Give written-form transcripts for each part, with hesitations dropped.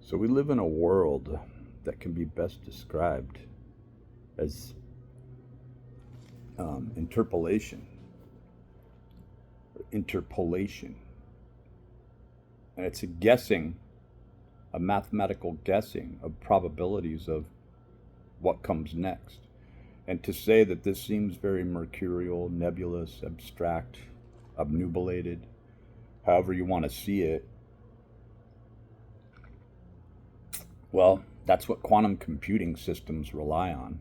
So we live in a world that can be best described as interpolation, or interpolation. And it's a mathematical guessing of probabilities of what comes next. And to say that this seems very mercurial, nebulous, abstract, obnubulated, however you want to see it, well, that's what quantum computing systems rely on.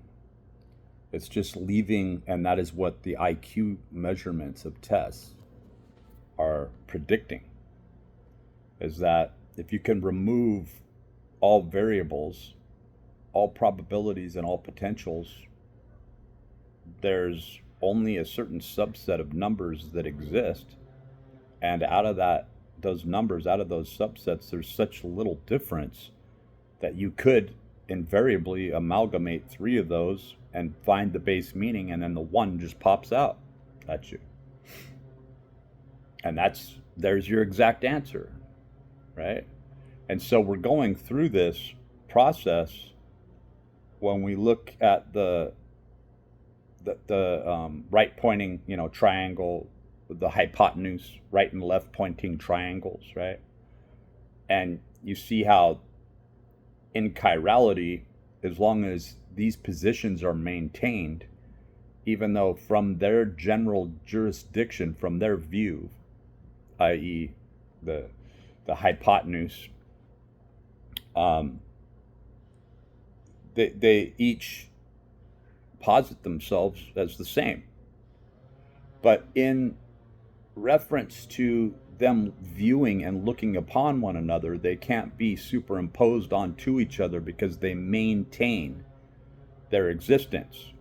It's just leaving, and that is what the IQ measurements of tests are predicting, is that if you can remove all variables, all probabilities, and all potentials, there's only a certain subset of numbers that exist. And out of those numbers, out of those subsets, there's such little difference that you could invariably amalgamate three of those and find the base meaning, and then the one just pops out at you. And there's your exact answer, right? And so we're going through this process when we look at the right pointing, triangle, the hypotenuse, right and left pointing triangles, right? And you see how in chirality, as long as these positions are maintained, even though from their general jurisdiction, from their view, i.e., the hypotenuse, they each posit themselves as the same. But in reference to them viewing and looking upon one another, they can't be superimposed onto each other because they maintain their existence.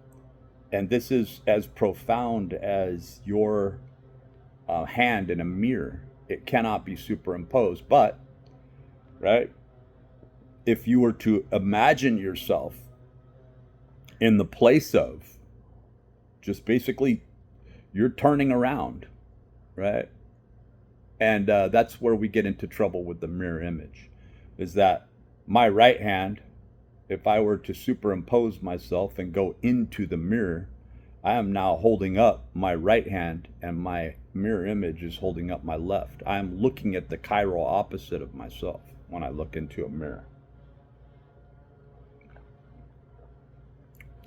And this is as profound as your hand in a mirror. It cannot be superimposed. But, right, if you were to imagine yourself in the place of, just basically, you're turning around, right? And that's where we get into trouble with the mirror image, is that my right hand, if I were to superimpose myself and go into the mirror, I am now holding up my right hand, and my mirror image is holding up my left. I am looking at the chiral opposite of myself when I look into a mirror.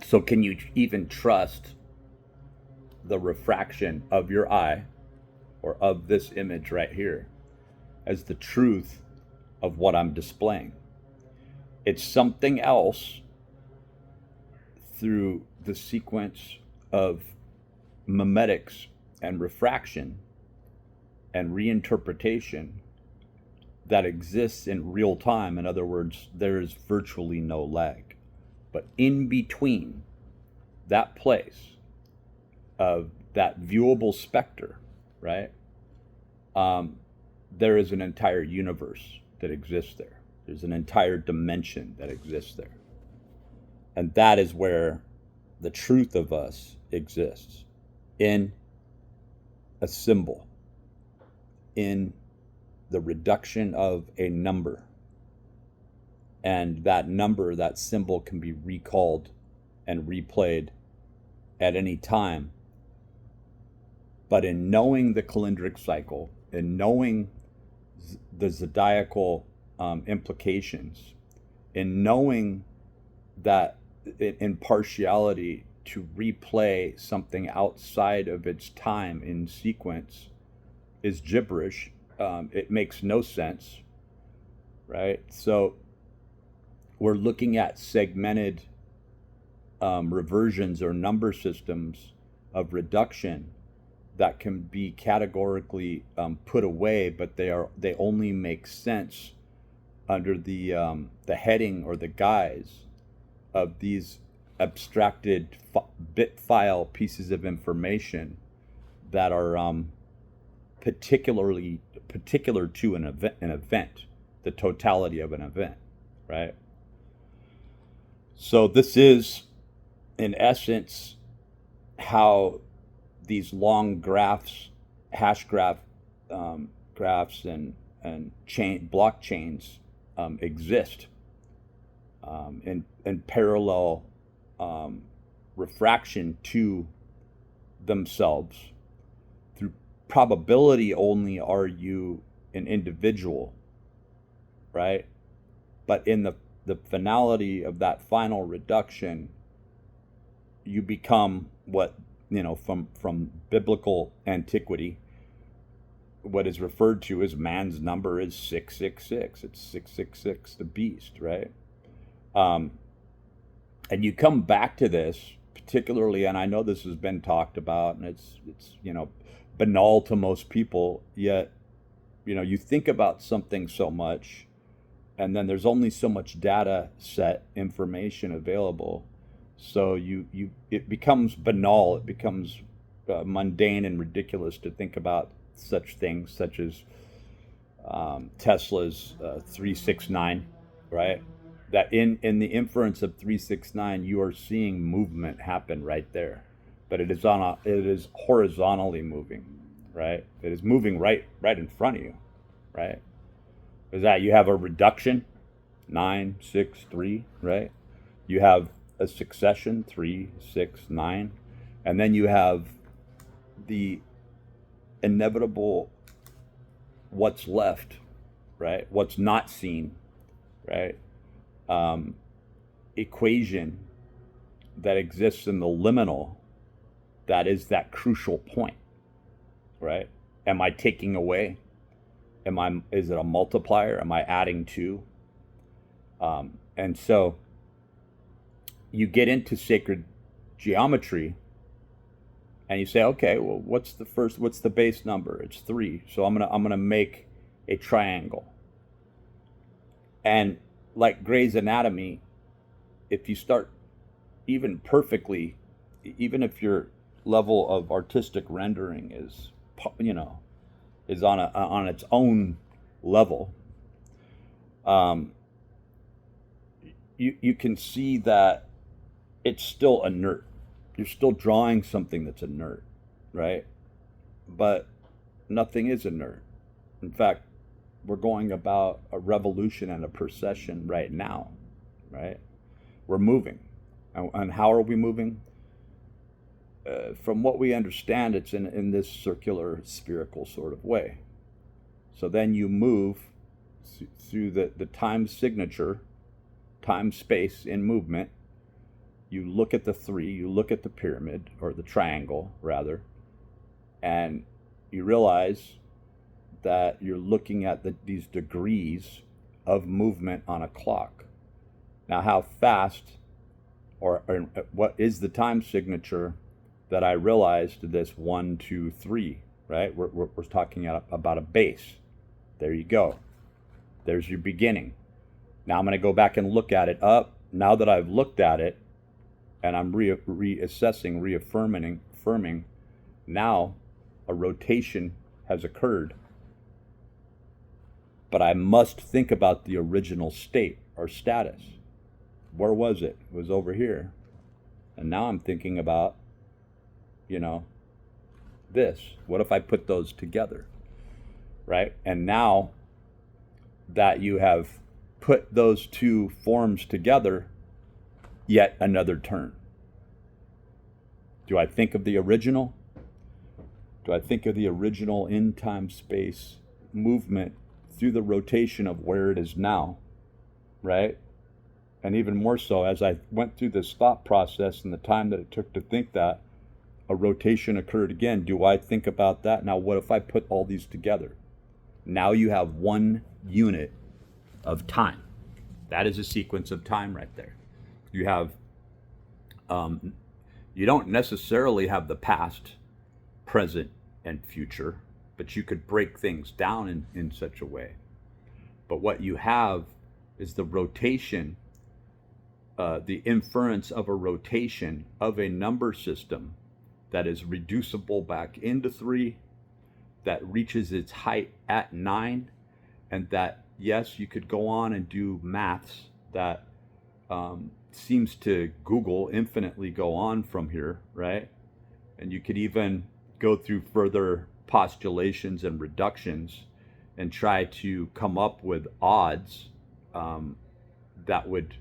So can you even trust the refraction of your eye, or of this image right here, as the truth of what I'm displaying? It's something else through the sequence of mimetics and refraction and reinterpretation that exists in real time. In other words, there is virtually no lag. But in between that place of that viewable specter, right, there is an entire universe that exists there. There's an entire dimension that exists there. And that is where the truth of us exists, in a symbol, in the reduction of a number. And that number, that symbol, can be recalled and replayed at any time. But in knowing the calendric cycle, in knowing the zodiacal implications, in knowing that impartiality to replay something outside of its time in sequence is gibberish. It makes no sense, right? So we're looking at segmented reversions or number systems of reduction that can be categorically put away, but they only make sense under the heading or the guise of these abstracted bit file pieces of information that are particular to an event, the totality of an event, right? So this is, in essence, how these long graphs, hash graphs, and blockchains exist in parallel refraction to themselves. Through probability only are you an individual, right? But in the finality of that final reduction, you become what, from biblical antiquity, what is referred to as man's number is 666. It's 666, the beast, right? And you come back to this particularly, and I know this has been talked about, and it's banal to most people, yet you think about something so much, and then there's only so much data set information available, so it becomes banal, it becomes mundane and ridiculous to think about such things such as Tesla's 369, right? That in the inference of 369, you are seeing movement happen right there, but it is horizontally moving, right? It is moving right in front of you, right? Is that you have a reduction, 9, 6, 3, right? You have a succession, 3, 6, 9, and then you have the inevitable what's left, right? What's not seen, right? Equation that exists in the liminal, that is that crucial point, right? Am I taking away? Is it a multiplier? Am I adding to? And so you get into sacred geometry and you say, okay, well, what's the base number? It's 3. So I'm gonna make a triangle. And like Grey's Anatomy, if you start even perfectly, even if your level of artistic rendering is on its own level, you can see that it's still inert. You're still drawing something that's inert, right? But nothing is inert. In fact, we're going about a revolution and a procession right now, right? We're moving. And how are we moving? From what we understand, it's in this circular, spherical sort of way. So then you move through the time signature, time space in movement. You look at the 3, you look at the pyramid, or the triangle, rather, and you realize that you're looking at these degrees of movement on a clock. Now, how fast, or what is the time signature that I realized this 1, 2, 3, right? We're talking about a base. There you go. There's your beginning. Now I'm going to go back and look at it up. Now that I've looked at it, and I'm reassessing, affirming, now a rotation has occurred. But I must think about the original state or status. Where was it? It was over here. And now I'm thinking about, this. What if I put those together? Right? And now that you have put those two forms together, yet another turn. Do I think of the original? Do I think of the original in time space movement through the rotation of where it is now, right? And even more so, as I went through this thought process and the time that it took to think that, a rotation occurred again. Do I think about that? Now, what if I put all these together? Now you have one unit of time. That is a sequence of time right there. You have, you don't necessarily have the past, present, and future, but you could break things down in such a way. But what you have is the rotation, the inference of a rotation of a number system that is reducible back into 3, that reaches its height at 9, and that, yes, you could go on and do maths that seems to Google infinitely go on from here, right? And you could even go through further postulations and reductions and try to come up with odds that would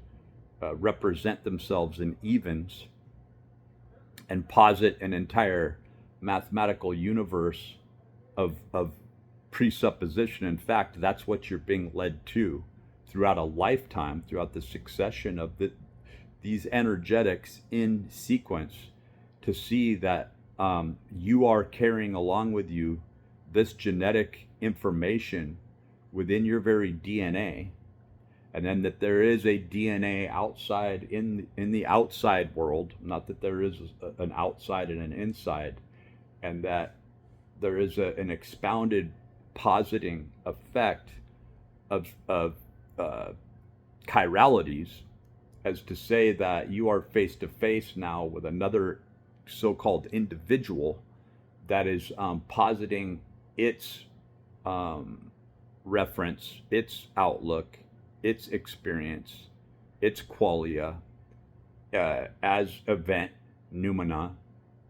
represent themselves in evens and posit an entire mathematical universe of presupposition. In fact, that's what you're being led to throughout a lifetime, throughout the succession of these energetics in sequence, to see that you are carrying along with you this genetic information within your very DNA, and then that there is a DNA outside in the outside world, not that there is an outside and an inside, and that there is an expounded positing effect of chiralities, as to say that you are face to face now with another so-called individual that is positing its reference, its outlook, its experience, its qualia as event noumena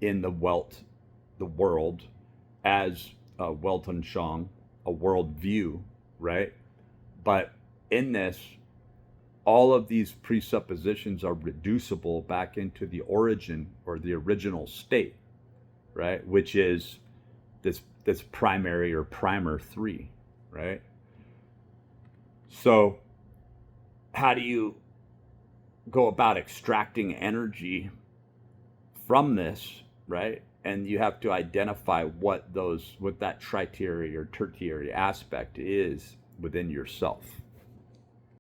in the world, as a Weltanschauung, a worldview, right? But in this, all of these presuppositions are reducible back into the origin or the original state, right? Which is this primary or primer 3, right? So how do you go about extracting energy from this, right? And you have to identify what that tritary or tertiary aspect is within yourself.